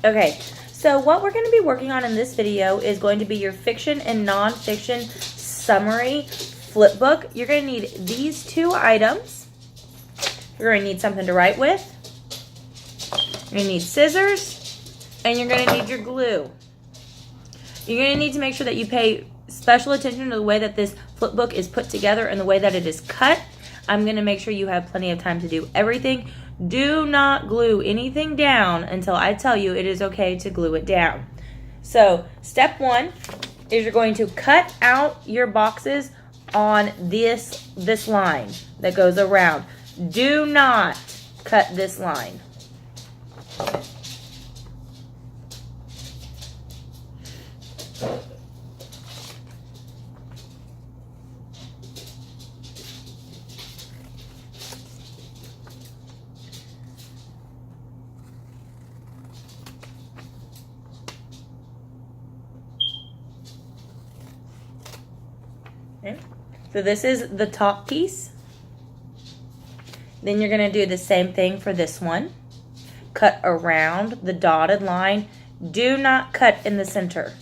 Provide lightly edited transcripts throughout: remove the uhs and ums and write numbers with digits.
Okay, so what we're going to be working on in this video is going to be your fiction and nonfiction summary flip book. You're going to need these two items. You're going to need something to write with. You're going to need scissors, and you're going to need your glue. You're going to need to make sure that you pay special attention to the way that this flip book is put together and the way that it is cut. I'm going to make sure you have plenty of time to do everything. Do not glue anything down until I tell you it is okay to glue it down. So step one is you're going to cut out your boxes on this line that goes around. Do not cut this line. Okay. So this is the top piece. Then you're going to do the same thing for this one. Cut around the dotted line. Do not cut in the center.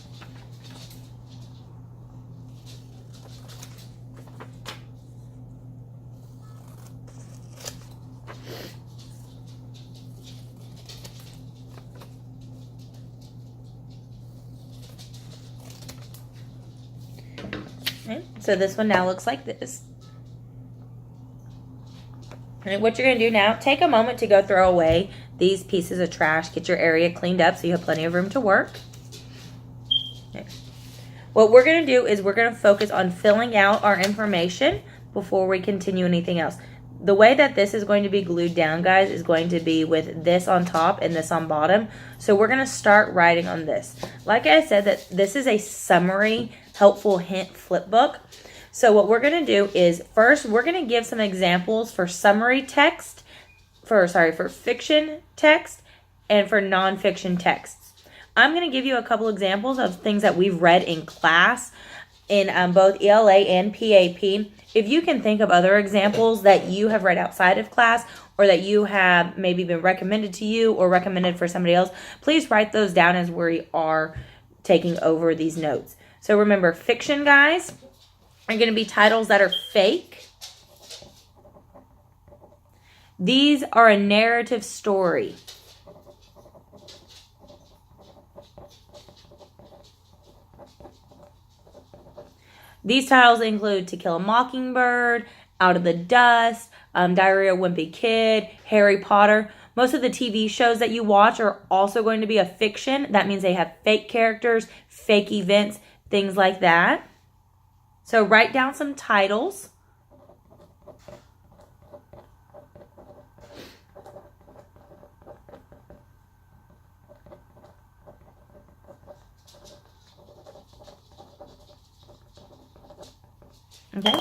Okay. So this one now looks like this. And what you're going to do now, take a moment to go throw away these pieces of trash. Get your area cleaned up so you have plenty of room to work. Okay. What we're going to do is we're going to focus on filling out our information before we continue anything else. The way that this is going to be glued down, guys, is going to be with this on top and this on bottom. So we're going to start writing on this. Like I said, that this is a summary, helpful hint flip book. So what we're going to do is first we're going to give some examples for summary text, for fiction text and for nonfiction texts. I'm going to give you a couple examples of things that we've read in class in both ELA and PAP. If you can think of other examples that you have read outside of class or that you have maybe been recommended to you or recommended for somebody else, please write those down as we are taking over these notes. So remember, fiction, guys, are going to be titles that are fake. These are a narrative story. These titles include To Kill a Mockingbird, Out of the Dust, Diary of a Wimpy Kid, Harry Potter. Most of the TV shows that you watch are also going to be a fiction. That means they have fake characters, fake events, things like that. So write down some titles. Okay.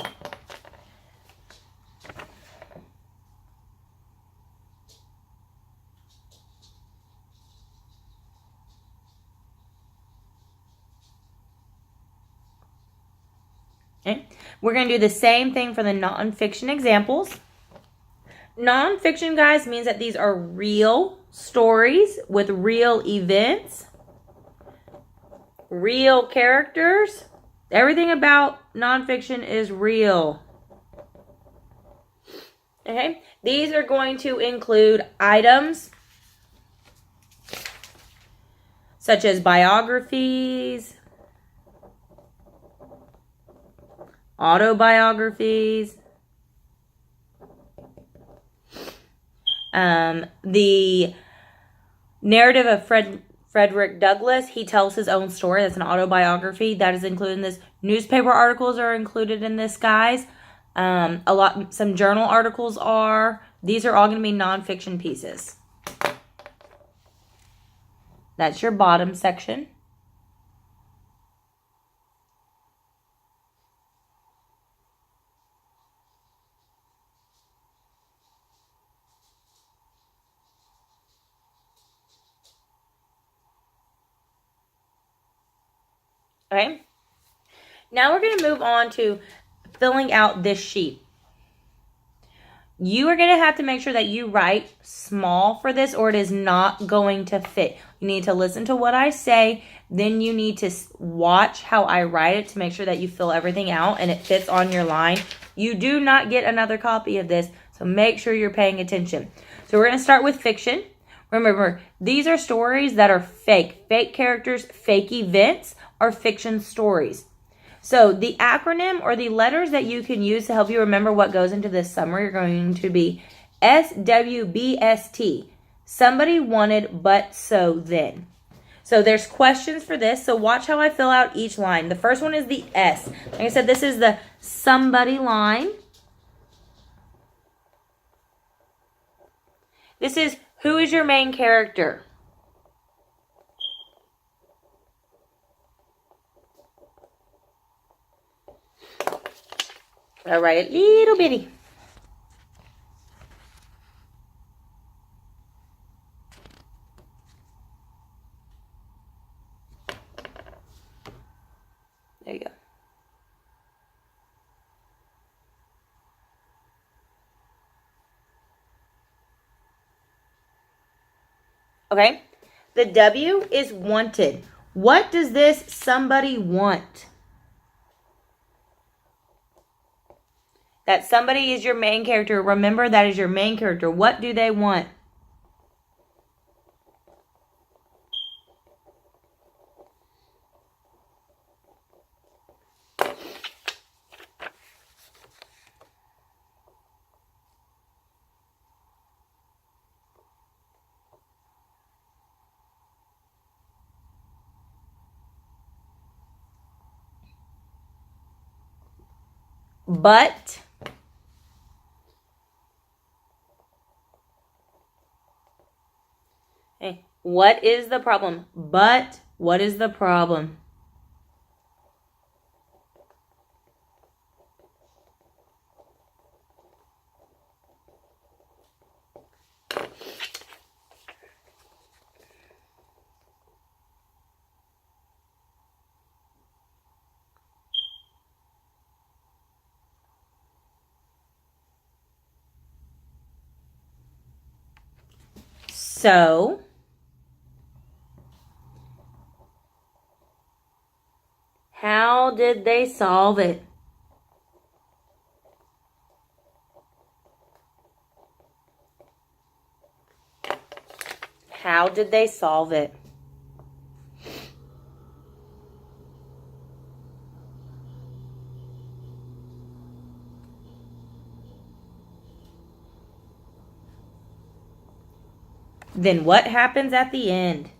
Okay. We're going to do the same thing for the nonfiction examples. Nonfiction, guys, means that these are real stories with real events, real characters. Everything about nonfiction is real. Okay. These are going to include items such as biographies, autobiographies, the narrative of Frederick Douglass. He tells his own story. That's an autobiography. That is included in this. Newspaper articles are included in this, guys. Some journal articles are. These are all going to be nonfiction pieces. That's your bottom section. Okay. Now we're going to move on to filling out this sheet. You are going to have to make sure that you write small for this or it is not going to fit. You need to listen to what I say. Then you need to watch how I write it to make sure that you fill everything out and it fits on your line. You do not get another copy of this, so make sure you're paying attention. So we're going to start with fiction. Remember, these are stories that are fake. Fake characters, fake events are fiction stories. So the acronym or the letters that you can use to help you remember what goes into this summary are going to be SWBST. Somebody wanted, but so then. So there's questions for this. So watch how I fill out each line. The first one is the S. Like I said, this is the somebody line. This is who is your main character? I'll write it little bitty. There you go. Okay. The W is wanted. What does this somebody want? That somebody is your main character. Remember, that is your main character. What do they want? But hey, what is the problem? But what is the problem? So, how did they solve it? How did they solve it? Then what happens at the end?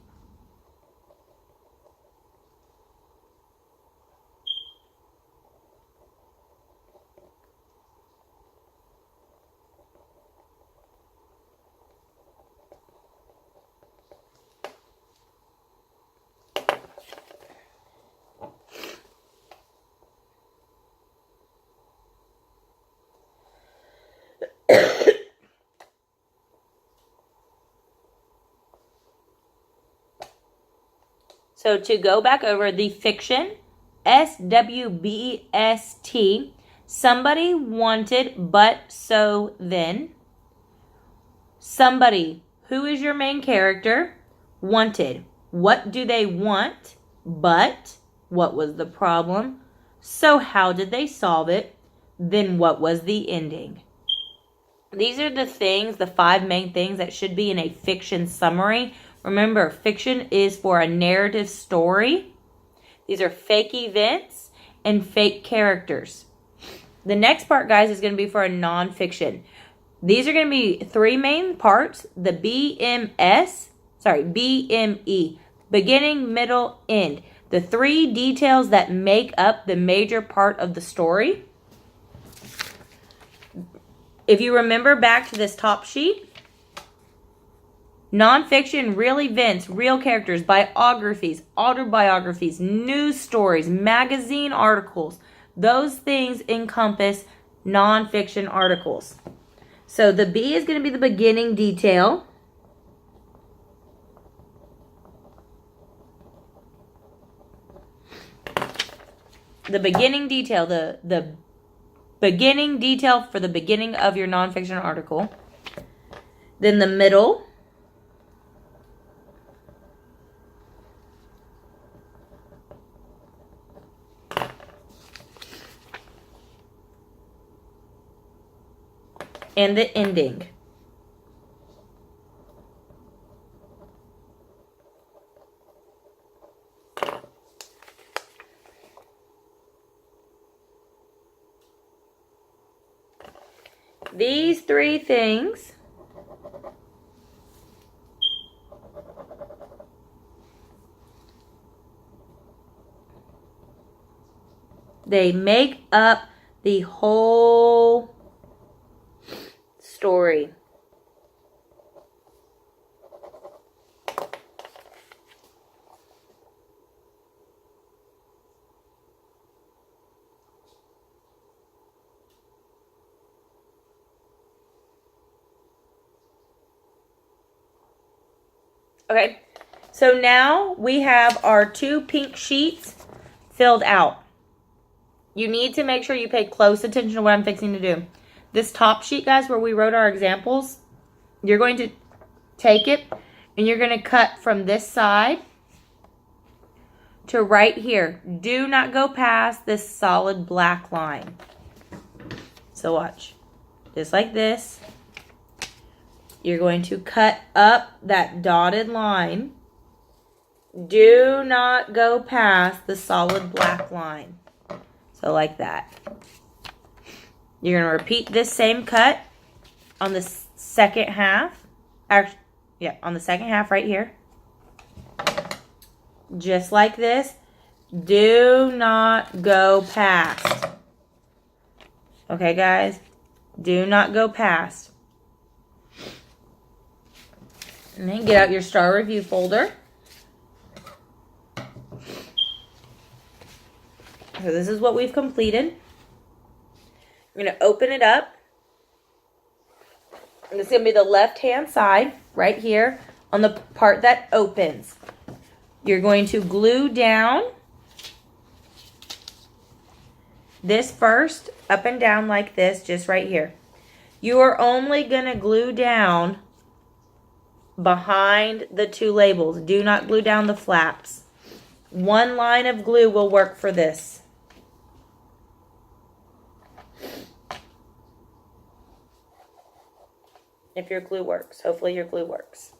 So to go back over the fiction, SWBST, somebody wanted, but so then. Somebody, who is your main character? Wanted. What do they want? But what was the problem? So how did they solve it? Then what was the ending? These are the things, the 5 main things that should be in a fiction summary. Remember, fiction is for a narrative story. These are fake events and fake characters. The next part, guys, is going to be for a nonfiction. These are going to be 3 main parts. The BME, beginning, middle, end. The 3 details that make up the major part of the story. If you remember back to this top sheet, nonfiction, real events, real characters, biographies, autobiographies, news stories, magazine articles. Those things encompass nonfiction articles. So the B is going to be the beginning detail. The beginning detail, the beginning detail for the beginning of your nonfiction article. Then the middle. And the ending. These three things they make up the whole story. Okay, so now we have our 2 pink sheets filled out. You need to make sure you pay close attention to what I'm fixing to do. This top sheet, guys, where we wrote our examples, you're going to take it and you're going to cut from this side to right here. Do not go past this solid black line. So watch. Just like this. You're going to cut up that dotted line. Do not go past the solid black line. So like that. You're going to repeat this same cut on the second half. Actually, yeah, on the second half right here. Just like this. Do not go past. Okay, guys? Do not go past. And then get out your star review folder. So this is what we've completed. I'm going to open it up. And it's going to be the left-hand side right here on the part that opens. You're going to glue down this first, up and down like this, just right here. You are only going to glue down behind the 2 labels. Do not glue down the flaps. 1 line of glue will work for this. If your glue works. Hopefully your glue works.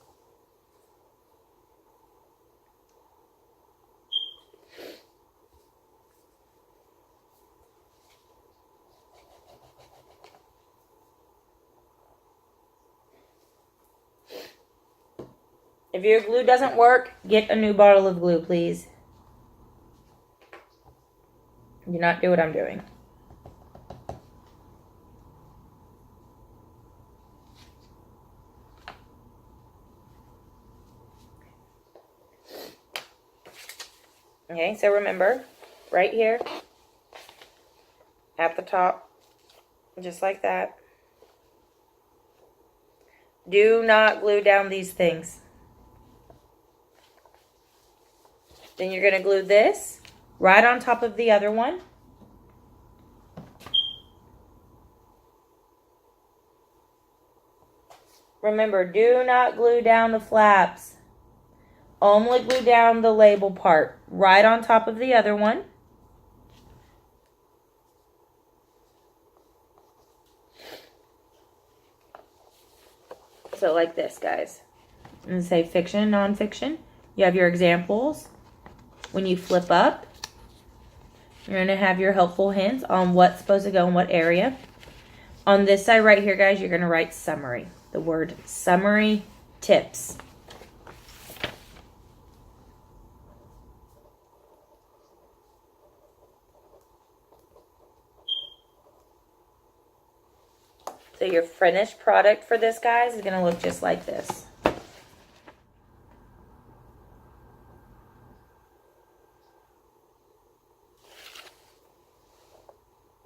If your glue doesn't work, get a new bottle of glue, please. Do not do what I'm doing. Okay, so remember, right here, at the top, just like that. Do not glue down these things. Then you're going to glue this right on top of the other one. Remember, do not glue down the flaps. Only glue down the label part right on top of the other one. So like this, guys. And say fiction and nonfiction. You have your examples. When you flip up, you're going to have your helpful hints on what's supposed to go in what area. On this side right here, guys, you're going to write summary. The word summary tips. So your finished product for this, guys, is going to look just like this.